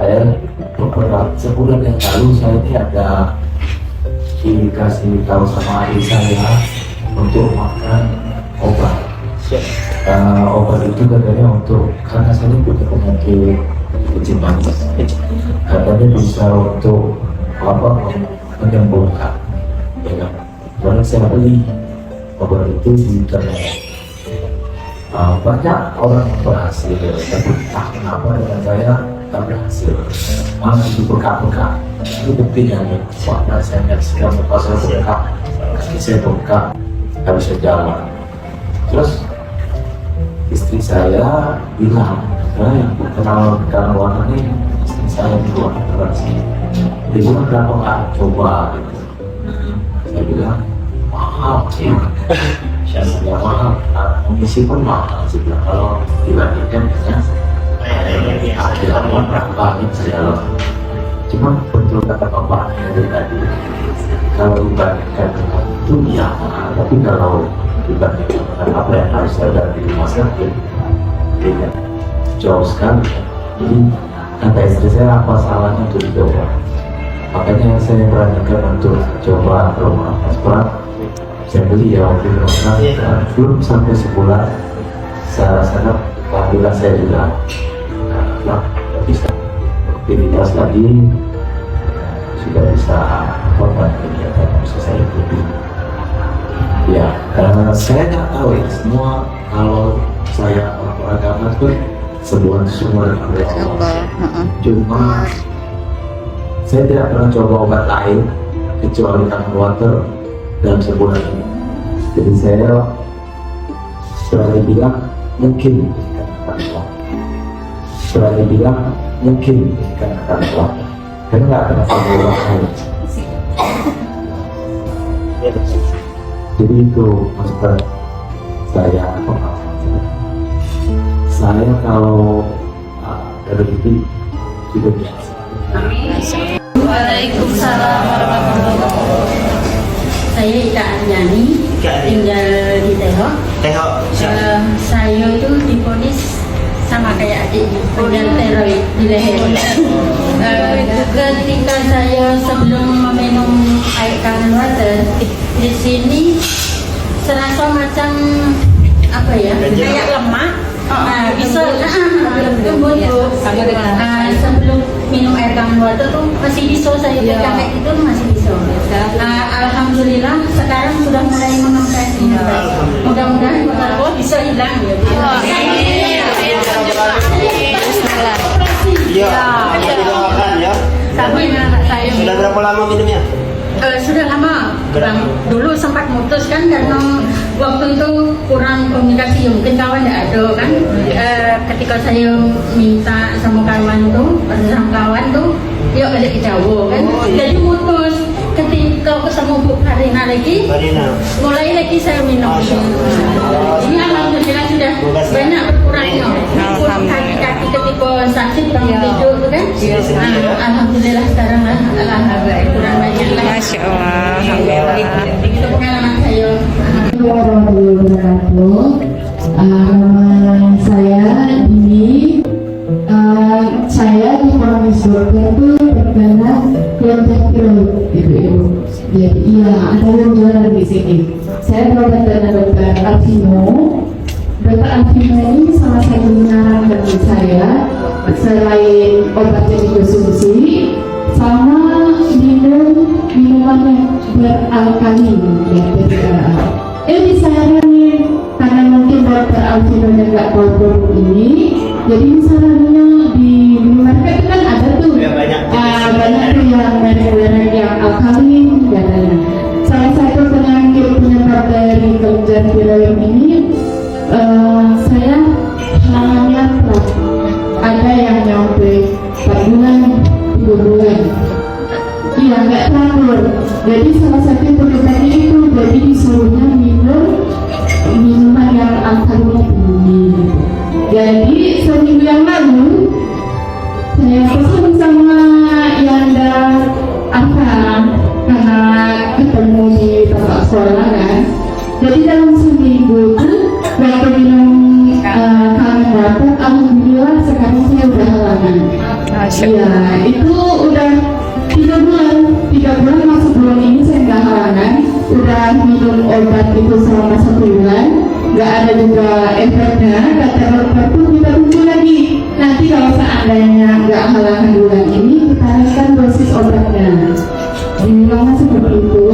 Saya beberapa sebulan yang lalu saya ini ada dikasih tahu sama adik saya untuk makan obat. Obat itu katanya untuk, karena saya punya penyakit kencing manis, katanya bisa untuk menyembuhkan, ya kan? Lalu saya beli obat itu di internet. Banyak orang yang berhasil, tapi entah kenapa dengan saya tak berhasil. Malah itu bekak-bekak. Itu buktinya nih, soalnya saya lihat sedang pasal bekak, kaki saya bekak, tak bisa jalan. Terus istri saya bilang, yang kenal warna ini istri saya di luar negeri. Dia bilang, kenapa nggak coba gitu. Saya bilang, mahal ya. Ya mahal, komisi pun mahal sih. Kalau dibandingkan dengan akhirnya berapa banyak saya loh. Cuma betul kata bapak dari tadi, kalau dibandingkan dengan itu ya, tapi kalau dibandingkan dengan apa yang harus saya dari rumah sakit, tidak jauh sekali. Jadi kata istri saya, apa salahnya untuk dicoba? Makanya saya beranikan untuk coba rumah asprat. Saya beli ya waktu itu, belum sampai sebulan saya rasakan alhamdulillah saya juga bisa aktivitas lagi, sudah bisa korban kegiatan yang bisa saya ikuti. Ya, karena saya nggak tahu ya semua, kalau saya orang beragama itu sebuah sumber dari Allah. Cuma saya tidak pernah coba obat lain kecuali tangan water dalam sebulan ini. Jadi saya berani bilang mungkin karena Allah, karena nggak pernah sama orang lain. Jadi itu maksud saya. Saya kalau dari itu juga biasa. Waalaikumsalam warahmatullahi wabarakatuh. Saya Ika Anjani, tinggal di Tehok. Saya itu divonis sama kayak adik, dengan steroid di leher. Ketika saya sebelum meminum air kangen water, di sini serasa macam apa ya, kayak lemak. Bisa sebelum minum air kangen water tuh masih bisa saya pegang kayak gitu, masih bisa. Alhamdulillah sekarang sudah mulai mengempes. Mudah-mudahan bisa hilang ya. Iya, doakan ya. Tapi anak saya Sudah berapa lama minumnya? Sudah lama. Dulu sempat mutus kan karena waktu itu kurang komunikasi, mungkin kawan tidak ada kan. Ketika saya minta sama kawan tuh, yuk balik ke Jawa kan. Jadi mutus. Ketika ketemu Bu Karina lagi, mulai lagi saya minum. Ini alhamdulillah sudah banyak berkurangnya. Kaki-kaki ketika sakit bangun tidur tuh kan. Alhamdulillah sekarang alhamdulillah kurang banyak lah. Masya Allah, alhamdulillah. Itu pengalaman saya. Warahmatullahi wabarakatuh. Nama saya ini, saya divonis dokter itu terkena kelompok tiroid, ibu-ibu. Jadi iya, ada yang jualan di sini. Saya berobat dengan dokter Alvino. Dokter Alvino ini salah satu menyarankan saya, selain obat yang dikonsumsi, sama minuman yang beralkalin, ya, disaranin karena mungkin dokter Alvino nggak tahu produk ini, jadi misalnya di minimarket itu kan ada tuh banyak tuh yang merek-merek yang alkalin katanya. Salah satu penyebab dari kelenjar tiroid ini saya namanya berat, ada yang nyampe 4 bulan, 3 bulan. Iya, nggak teratur. Jadi salah satu penyebabnya itu, jadi disuruhnya minum minuman yang alkalinnya tinggi. Jadi seminggu yang lalu saya pesan sama Yanda karena ketemu di tempat sekolah kan. Jadi dalam seminggu itu waktu minum kangen water, alhamdulillah sekarang saya udah halangan. Iya, itu udah 3 bulan masuk bulan ini saya nggak halangan, udah minum obat itu selama 1 bulan, nggak ada juga efeknya. Kata dokter tuh kita tunggu lagi. Nanti kalau seandainya nggak halangan bulan ini, kita naikkan dosis obatnya. Dibilangnya seperti itu.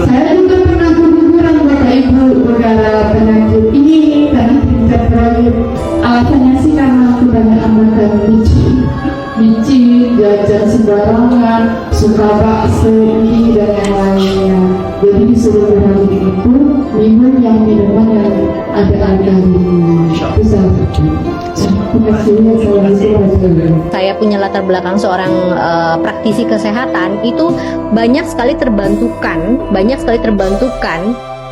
Saya juga pernah keguguran Bapak Ibu gara penyakit ini karena tidak proyek. Alasannya sih karena aku banyak makan micin, jajan sembarangan, suka bakso, mie dan yang lainnya. Jadi disuruh berhenti itu minum yang minuman yang ada alkoholnya. Itu salah satu. Saya punya latar belakang seorang praktisi kesehatan, itu banyak sekali terbantukan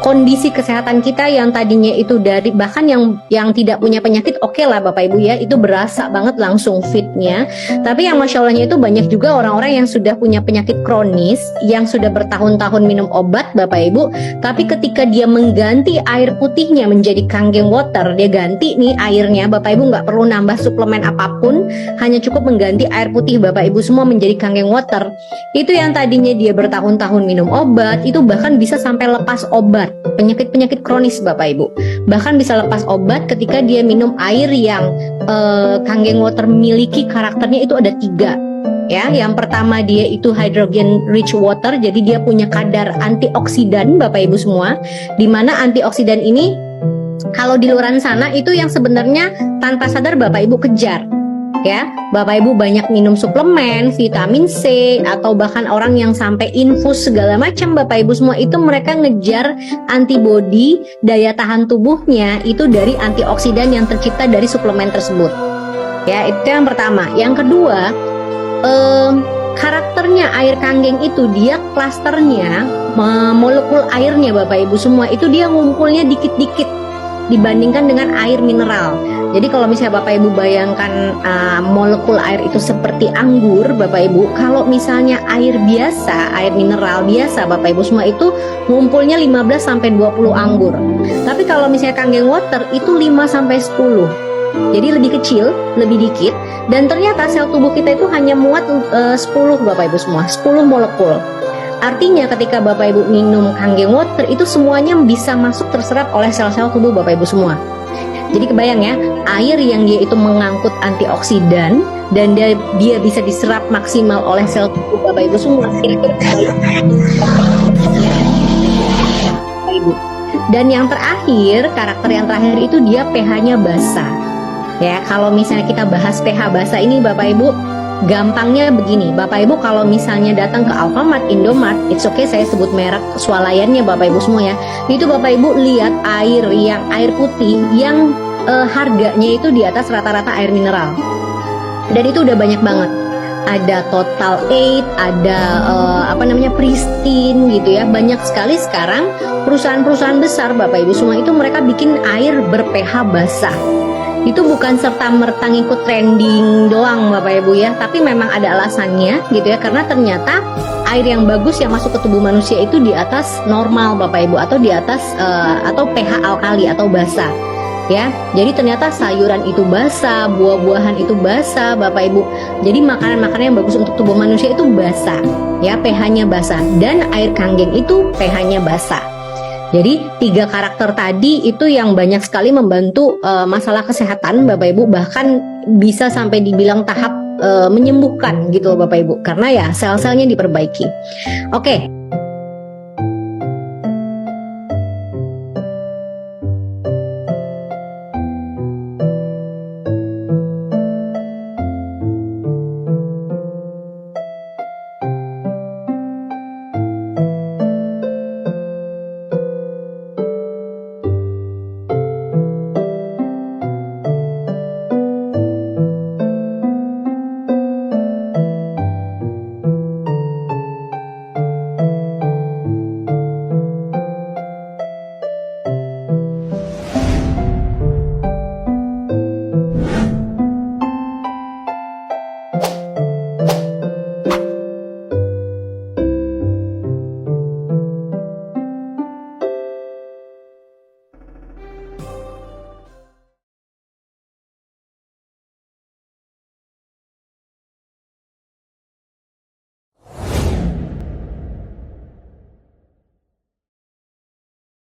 kondisi kesehatan kita yang tadinya itu dari bahkan yang tidak punya penyakit, oke lah Bapak Ibu ya, itu berasa banget langsung fitnya. Tapi yang Masya Allahnya itu banyak juga orang-orang yang sudah punya penyakit kronis, yang sudah bertahun-tahun minum obat Bapak Ibu, tapi ketika dia mengganti air putihnya menjadi Kangen Water, dia ganti nih airnya Bapak Ibu, nggak perlu nambah suplemen apapun, hanya cukup mengganti air putih Bapak Ibu semua menjadi Kangen Water. Itu yang tadinya dia bertahun-tahun minum obat, itu bahkan bisa sampai lepas obat. Penyakit-penyakit kronis Bapak Ibu bahkan bisa lepas obat ketika dia minum air yang Kangen Water miliki karakternya itu ada 3 ya. Yang pertama dia itu hydrogen rich water, jadi dia punya kadar antioksidan Bapak Ibu semua, dimana antioksidan ini kalau di luaran sana itu yang sebenarnya tanpa sadar Bapak Ibu kejar ya. Bapak Ibu banyak minum suplemen, vitamin C, atau bahkan orang yang sampai infus segala macam Bapak Ibu semua, itu mereka ngejar antibodi, daya tahan tubuhnya itu dari antioksidan yang tercipta dari suplemen tersebut ya. Itu yang pertama. Yang kedua, karakternya air Kangen itu dia klasternya, molekul airnya Bapak Ibu semua itu dia ngumpulnya dikit-dikit dibandingkan dengan air mineral. Jadi kalau misalnya Bapak Ibu bayangkan molekul air itu seperti anggur Bapak Ibu, kalau misalnya air biasa, air mineral biasa Bapak Ibu semua itu ngumpulnya 15-20 anggur. Tapi kalau misalnya Kangen Water itu 5-10. Jadi lebih kecil, lebih dikit, dan ternyata sel tubuh kita itu hanya muat 10 Bapak Ibu semua, 10 molekul. Artinya ketika Bapak Ibu minum Kangen Water itu semuanya bisa masuk terserap oleh sel-sel tubuh Bapak Ibu semua. Jadi kebayang ya, air yang dia itu mengangkut antioksidan dan dia bisa diserap maksimal oleh sel tubuh Bapak Ibu semua. Dan yang terakhir, karakter yang terakhir itu dia pH-nya basa. Ya, kalau misalnya kita bahas pH basa ini Bapak Ibu, gampangnya begini, Bapak Ibu kalau misalnya datang ke Alfamart, Indomart, it's okay saya sebut merek swalayannya Bapak Ibu semua ya. Itu Bapak Ibu lihat air putih yang harganya itu di atas rata-rata air mineral. Dan itu udah banyak banget. Ada Total 8, ada Pristine gitu ya. Banyak sekali sekarang perusahaan-perusahaan besar Bapak Ibu semua itu mereka bikin air ber-pH basah. Itu bukan serta-merta ngikut trending doang Bapak Ibu ya, tapi memang ada alasannya gitu ya, karena ternyata air yang bagus yang masuk ke tubuh manusia itu di atas normal Bapak Ibu, atau di atas atau pH alkali atau basa ya. Jadi ternyata sayuran itu basa, buah-buahan itu basa Bapak Ibu. Jadi makanan-makanan yang bagus untuk tubuh manusia itu basa ya, pH-nya basa, dan air Kangen itu pH-nya basa. Jadi 3 karakter tadi itu yang banyak sekali membantu masalah kesehatan Bapak Ibu, bahkan bisa sampai dibilang tahap menyembuhkan gitu Bapak Ibu, karena ya sel-selnya diperbaiki. Oke.